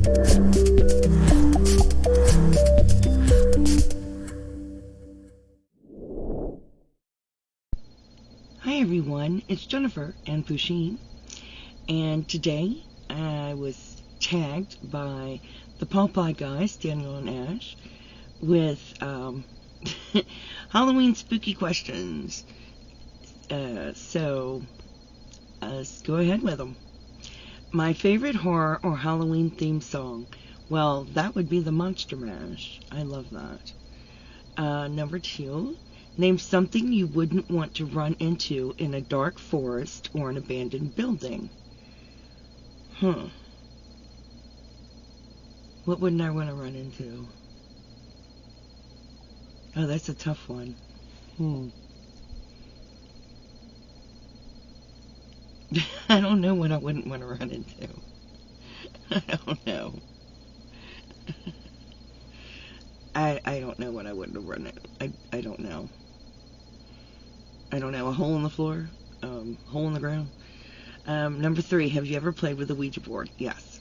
Hi everyone, it's Jennifer and Pusheen, and today I was tagged by the Popeye guys, Daniel and Ash, with Halloween spooky questions. So let's go ahead with them. My favorite horror or Halloween theme song? Well, that would be the Monster Mash. I love that. Number 2. Name something you wouldn't want to run into in a dark forest or an abandoned building. What wouldn't I want to run into? Oh, that's a tough one. I don't know what I wouldn't want to run into. I don't know. I don't know what I wouldn't run into. I don't know. I don't know. A hole in the floor? Hole in the ground? Number 3, have you ever played with a Ouija board? Yes.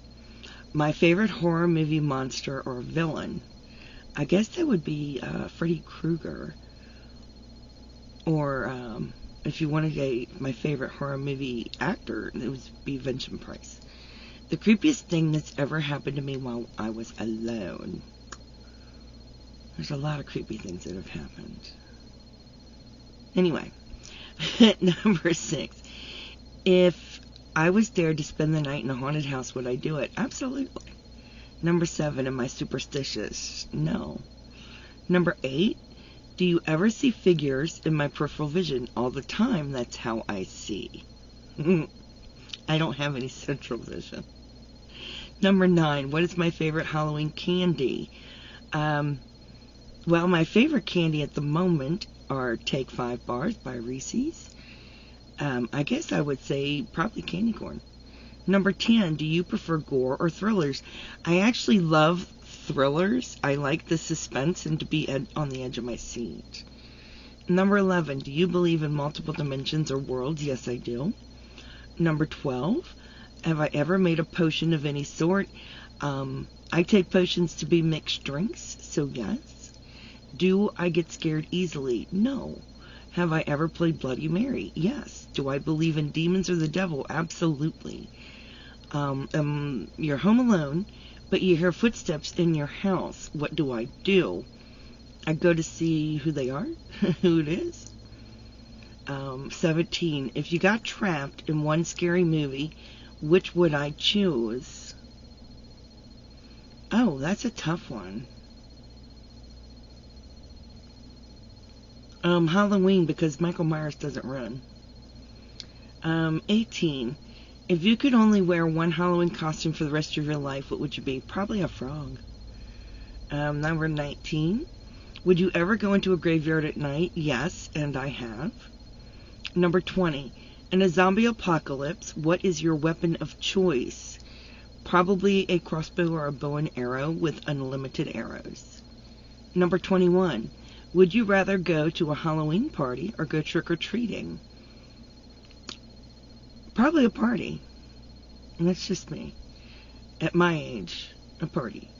My favorite horror movie monster or villain? I guess that would be Freddy Krueger. Or if you wanted my favorite horror movie actor, it would be Vincent Price. The creepiest thing that's ever happened to me while I was alone. There's a lot of creepy things that have happened. Anyway, number 6. If I was dared to spend the night in a haunted house, would I do it? Absolutely. Number 7, am I superstitious? No. Number 8, do you ever see figures in my peripheral vision? All the time, that's how I see. I don't have any central vision. Number 9, what is my favorite Halloween candy? Well, my favorite candy at the moment are Take 5 bars by Reese's. I guess I would say probably candy corn. Number 10, do you prefer gore or thrillers? I actually love thrillers. I like the suspense and to be on the edge of my seat. Number 11, do you believe in multiple dimensions or worlds? Yes, I do. Number 12, have I ever made a potion of any sort? I take potions to be mixed drinks, so yes. Do I get scared easily? No. Have I ever played Bloody Mary? Yes. Do I believe in demons or the devil? Absolutely. You're home alone, but you hear footsteps in your house. What do? I go to see who they are, who it is. 17. If you got trapped in one scary movie, which would I choose? Oh, that's a tough one. Halloween, because Michael Myers doesn't run. 18. If you could only wear one Halloween costume for the rest of your life, what would you be? Probably a frog. Number 19. Would you ever go into a graveyard at night? Yes, and I have. Number 20. In a zombie apocalypse, what is your weapon of choice? Probably a crossbow or a bow and arrow with unlimited arrows. Number 21. Would you rather go to a Halloween party or go trick-or-treating? Probably a party. And that's just me. At my age, a party.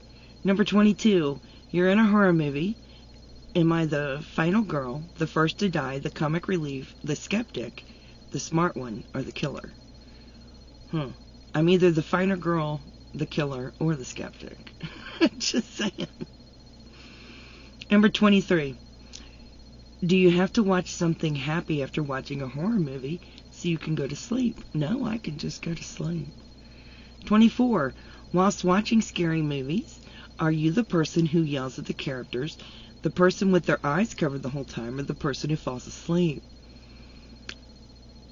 Number 22. You're in a horror movie. Am I the final girl, the first to die, the comic relief, the skeptic, the smart one, or the killer? I'm either the final girl, the killer, or the skeptic. Just saying. Number 23. Do you have to watch something happy after watching a horror movie so you can go to sleep? No, I can just go to sleep. 24. Whilst watching scary movies, are you the person who yells at the characters, the person with their eyes covered the whole time, or the person who falls asleep?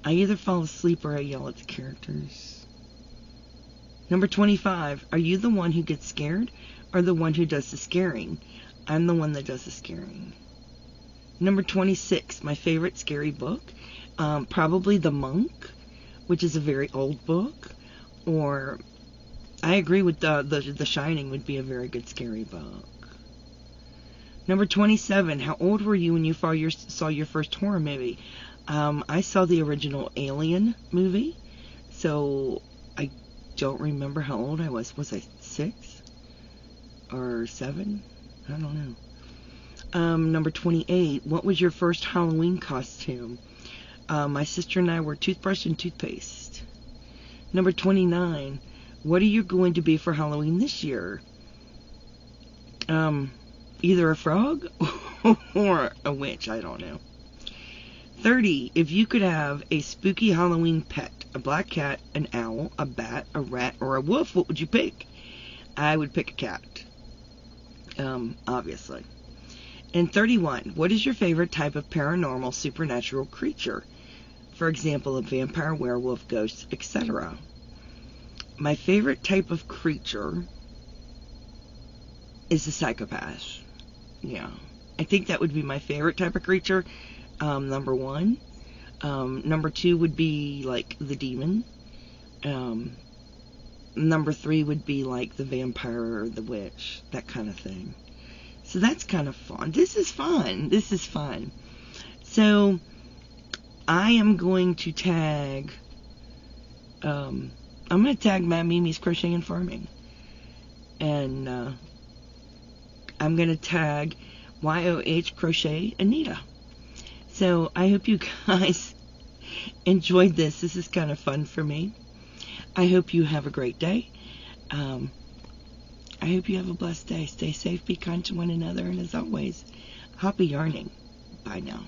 I either fall asleep or I yell at the characters. Number 25. Are you the one who gets scared or the one who does the scaring? I'm the one that does the scaring. Number 26, my favorite scary book, probably The Monk, which is a very old book, or I agree with The Shining would be a very good scary book. Number 27, how old were you when you saw your first horror movie? I saw the original Alien movie, so I don't remember how old I was. Was I 6 or 7? I don't know. Number 28, what was your first Halloween costume? My sister and I were toothbrush and toothpaste. Number 29, what are you going to be for Halloween this year? Either a frog or a witch, I don't know. 30, if you could have a spooky Halloween pet, a black cat, an owl, a bat, a rat, or a wolf, what would you pick? I would pick a cat. Obviously. And 31, what is your favorite type of paranormal supernatural creature? For example, a vampire, werewolf, ghost, etc. My favorite type of creature is a psychopath. Yeah. I think that would be my favorite type of creature. Number 1. Number 2 would be like the demon. Number 3 would be like the vampire or the witch, that kind of thing. So that's kind of fun. This is fun. So I am going to tag, I'm going to tag Matt Mimi's Crochet and Farming. And I'm going to tag YOH Crochet Anita. So I hope you guys enjoyed this. This is kind of fun for me. I hope you have a great day. I hope you have a blessed day. Stay safe, be kind to one another, and as always, happy yarning. Bye now.